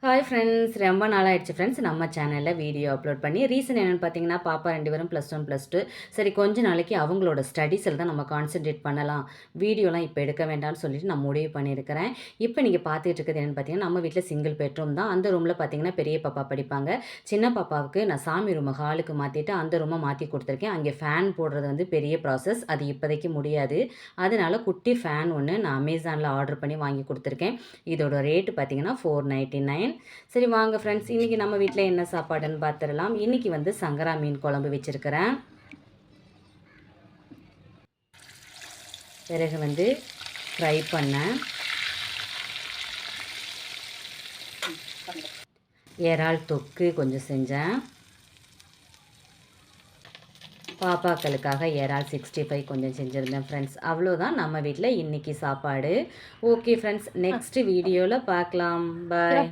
Hi friends, ரொம்ப நாளாகிடுச்சு friends நம்ம சேனலில் வீடியோ அப்லோட் பண்ணி. ரீசன் என்னென்னு பார்த்தீங்கன்னா, பாப்பா 2 பேரும் +1 +2. சரி, கொஞ்ச நாளைக்கு அவங்களோட ஸ்டடீஸில் தான் நம்ம கான்சென்ட்ரேட் பண்ணலாம், வீடியோலாம் இப்போ எடுக்க வேண்டாம்னு சொல்லிட்டு நான் முடிவு பண்ணியிருக்கிறேன். இப்போ நீங்கள் பார்த்துட்டு இருக்கிறது என்னென்னு பார்த்தீங்கன்னா, நம்ம வீட்டில் சிங்கிள் பெட்ரூம் தான். அந்த ரூமில் பார்த்தீங்கன்னா பெரிய பாப்பா படிப்பாங்க. சின்ன பாப்பாவுக்கு நான் சாமி ரூமை ஹாலுக்கு மாற்றிட்டு அந்த ரூமை மாற்றி கொடுத்துருக்கேன். அங்கே ஃபேன் போடுறது வந்து பெரிய ப்ராசஸ், அது இப்போதைக்கு முடியாது. அதனால குட்டி ஃபேன் ஒன்று நான் அமேசானில் ஆர்டர் பண்ணி வாங்கி கொடுத்துருக்கேன். இதோட ரேட்டு பார்த்தீங்கன்னா 499. சரி வாங்க ஃப்ரெண்ட்ஸ், இன்றைக்கி நம்ம வீட்டில் என்ன சாப்பாடுன்னு பார்த்துடலாம். இன்றைக்கி வந்து சங்கரா மீன் குழம்பு வச்சுருக்கிறேன். பிறகு வந்து ஃப்ரை பண்ணேன். இறால் தொக்கு கொஞ்சம் செஞ்சேன். பாப்பாக்களுக்காக இறால் 65 கொஞ்சம் செஞ்சுருந்தேன் ஃப்ரெண்ட்ஸ். அவ்வளோதான் நம்ம வீட்டில் இன்றைக்கி சாப்பாடு. ஓகே ஃப்ரெண்ட்ஸ், நெக்ஸ்ட் வீடியோவில் பார்க்கலாம். பாய்.